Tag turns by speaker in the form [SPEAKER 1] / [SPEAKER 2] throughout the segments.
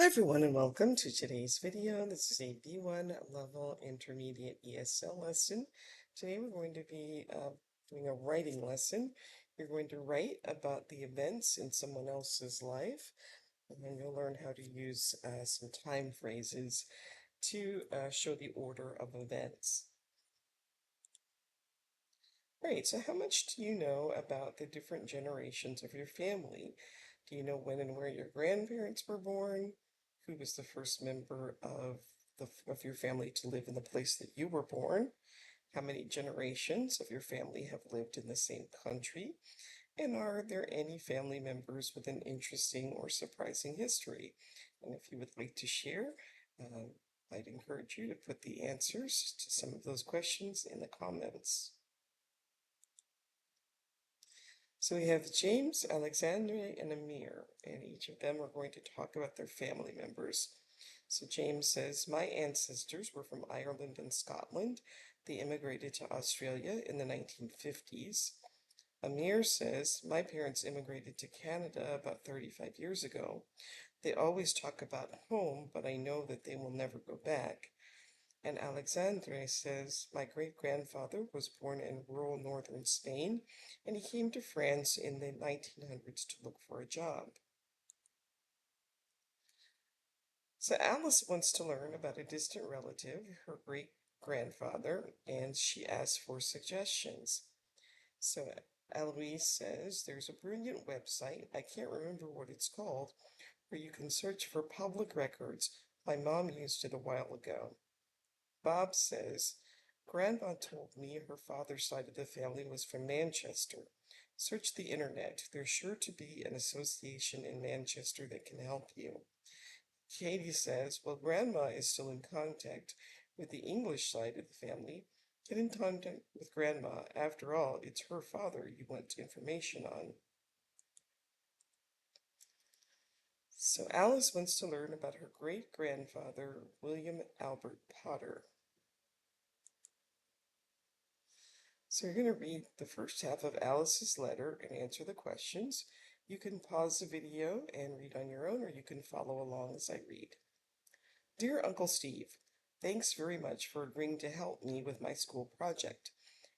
[SPEAKER 1] Hi everyone and welcome to today's video. This is a B1 level intermediate ESL lesson. Today we're going to be doing a writing lesson. You're going to write about the events in someone else's life, and then you'll learn how to use some time phrases to show the order of events. Great, so how much do you know about the different generations of your family? Do you know when and where your grandparents were born? Who was the first member of your family to live in the place that you were born? How many generations of your family have lived in the same country? And are there any family members with an interesting or surprising history? And if you would like to share, I'd encourage you to put the answers to some of those questions in the comments. So we have James, Alexandre, and Amir, and each of them are going to talk about their family members. So James says, my ancestors were from Ireland and Scotland. They immigrated to Australia in the 1950s. Amir says, my parents immigrated to Canada about 35 years ago. They always talk about home, but I know that they will never go back. And Alexandre says, my great-grandfather was born in rural northern Spain, and he came to France in the 1900s to look for a job. So Alice wants to learn about a distant relative, her great-grandfather, and she asks for suggestions. So Eloise says, there's a brilliant website, I can't remember what it's called, where you can search for public records. My mom used it a while ago. Bob says, Grandma told me her father's side of the family was from Manchester. Search the internet. There's sure to be an association in Manchester that can help you. Katie says, well, Grandma is still in contact with the English side of the family. Get in contact with Grandma. After all, it's her father you want information on. So Alice wants to learn about her great-grandfather, William Albert Potter. So you're going to read the first half of Alice's letter and answer the questions. You can pause the video and read on your own, or you can follow along as I read. Dear Uncle Steve, thanks very much for agreeing to help me with my school project.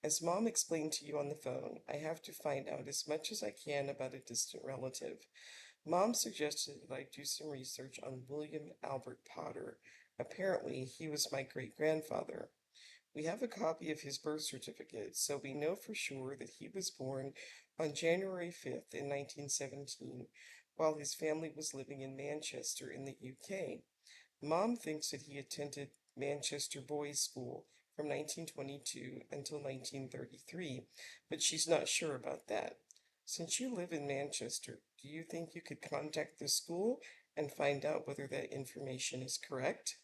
[SPEAKER 1] As Mom explained to you on the phone, I have to find out as much as I can about a distant relative. Mom suggested that I do some research on William Albert Potter. Apparently, he was my great-grandfather. We have a copy of his birth certificate, so we know for sure that he was born on January 5th in 1917, while his family was living in Manchester in the UK. Mom thinks that he attended Manchester Boys' School from 1922 until 1933, but she's not sure about that. Since you live in Manchester, do you think you could contact the school and find out whether that information is correct?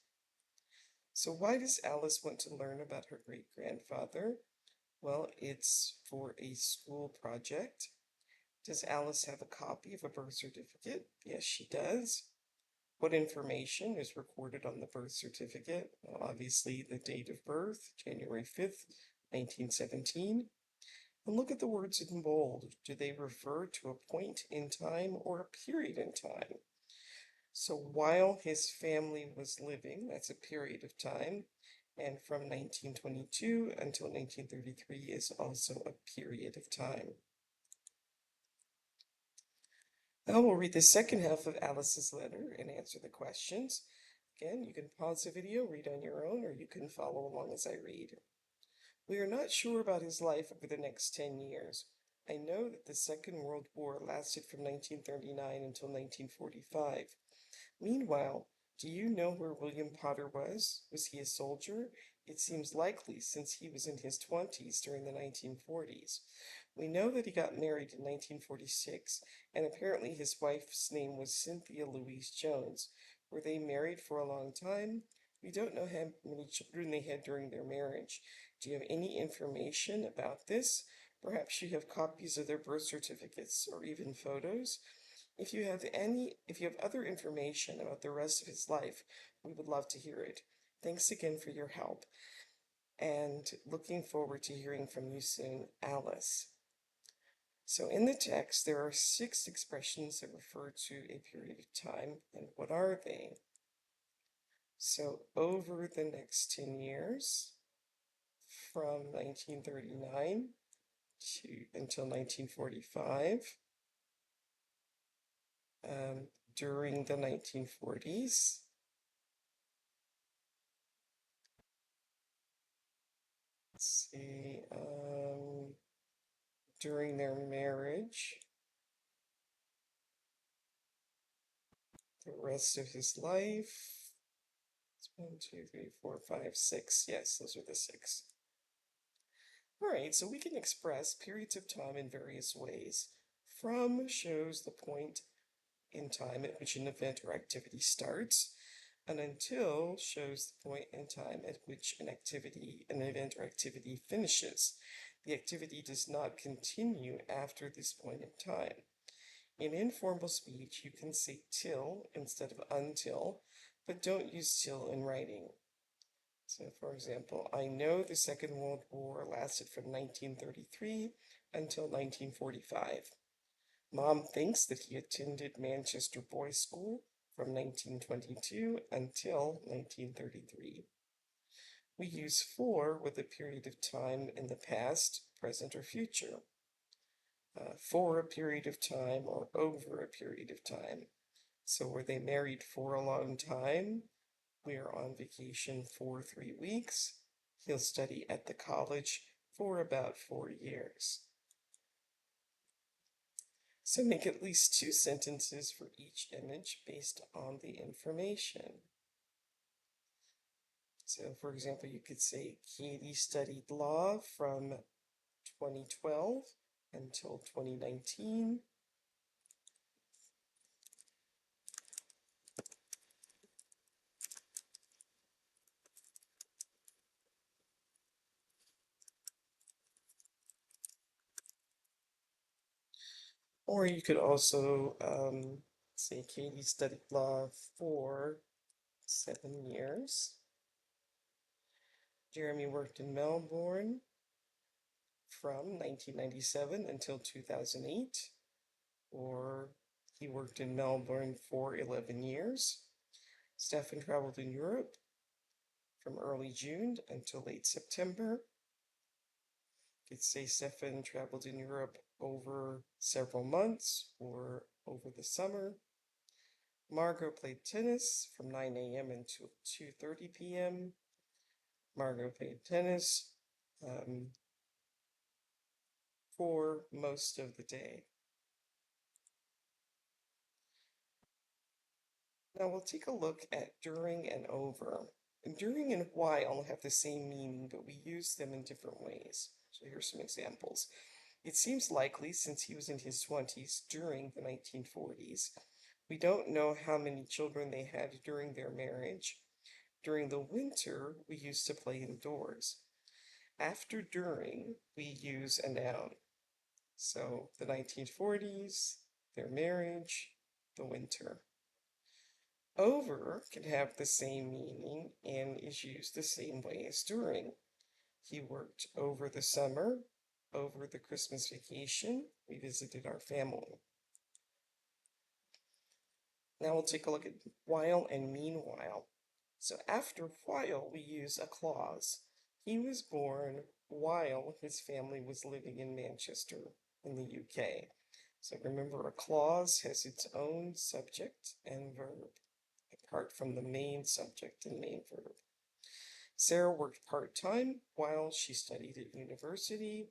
[SPEAKER 1] So why does Alice want to learn about her great-grandfather? Well, it's for a school project. Does Alice have a copy of a birth certificate? Yes, she does. What information is recorded on the birth certificate? Well, obviously the date of birth, January 5th, 1917. And look at the words in bold. Do they refer to a point in time or a period in time? So while his family was living, that's a period of time, and from 1922 until 1933 is also a period of time. Now we'll read the second half of Alice's letter and answer the questions. Again, you can pause the video, read on your own, or you can follow along as I read. We are not sure about his life over the next 10 years. I know that the Second World War lasted from 1939 until 1945. Meanwhile, do you know where William Potter was? Was he a soldier? It seems likely since he was in his 20s during the 1940s. We know that he got married in 1946, and apparently his wife's name was Cynthia Louise Jones. Were they married for a long time? We don't know how many children they had during their marriage. Do you have any information about this? Perhaps you have copies of their birth certificates or even photos? If you have other information about the rest of his life, we would love to hear it. Thanks again for your help, and looking forward to hearing from you soon, Alice. So in the text, there are 6 expressions that refer to a period of time, and what are they? So over the next 10 years, from 1939 until 1945, during the 1940s, let's see, during their marriage, the rest of his life. It's 1, 2, 3, 4, 5, 6. Yes, those are the 6. All right, so we can express periods of time in various ways. From shows the point in time at which an event or activity starts, and until shows the point in time at which an event or activity finishes. The activity does not continue after this point in time. In informal speech, you can say till instead of until, but don't use till in writing. So, for example, I know the Second World War lasted from 1933 until 1945. Mom thinks that he attended Manchester Boys' School from 1922 until 1933. We use for with a period of time in the past, present, or future. For a period of time or over a period of time. So were they married for a long time? We are on vacation for 3 weeks. He'll study at the college for about 4 years. So make at least 2 sentences for each image based on the information. So for example, you could say Katie studied law from 2012 until 2019. Or you could also say Katie studied law for 7 years. Jeremy worked in Melbourne from 1997 until 2008, or he worked in Melbourne for 11 years. Stefan traveled in Europe from early June until late September. You could say Stefan traveled in Europe over several months or over the summer. Margot played tennis from 9 a.m. until 2:30 p.m. Margot played tennis for most of the day. Now we'll take a look at during and over. And during and while have the same meaning, but we use them in different ways. So here's some examples. It seems likely, since he was in his 20s during the 1940s, we don't know how many children they had during their marriage. During the winter, we used to play indoors. After during, we use a noun. So the 1940s, their marriage, the winter. Over can have the same meaning and is used the same way as during. He worked over the summer, over the Christmas vacation. We visited our family. Now we'll take a look at while and meanwhile. So after while, we use a clause. He was born while his family was living in Manchester in the UK. So remember, a clause has its own subject and verb, apart from the main subject and main verb. Sarah worked part-time while she studied at university.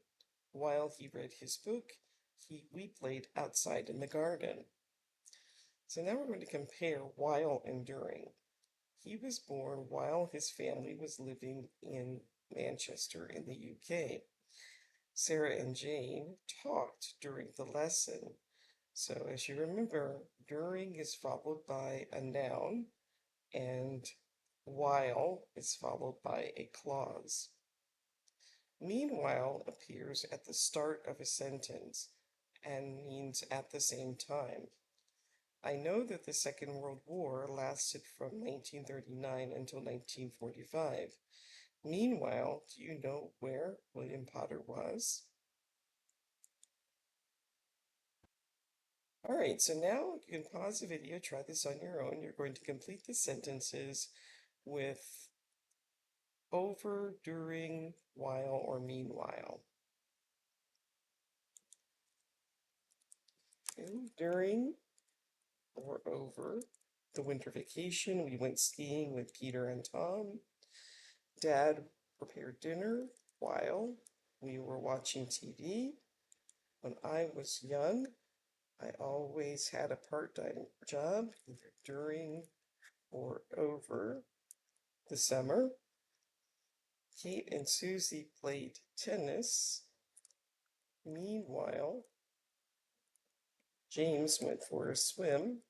[SPEAKER 1] While he read his book, we played outside in the garden. So now we're going to compare while and during. He was born while his family was living in Manchester in the UK. Sarah and Jane talked during the lesson. So as you remember, during is followed by a noun, and while is followed by a clause. Meanwhile appears at the start of a sentence and means at the same time. I know that the Second World War lasted from 1939 until 1945. Meanwhile, do you know where William Potter was? All right, so now you can pause the video, try this on your own. You're going to complete the sentences with over, during, while, or meanwhile. Okay, during or over the winter vacation, we went skiing with Peter and Tom. Dad prepared dinner while we were watching TV. When I was young, I always had a part-time job, either during or over the summer. Kate and Susie played tennis. Meanwhile, James went for a swim.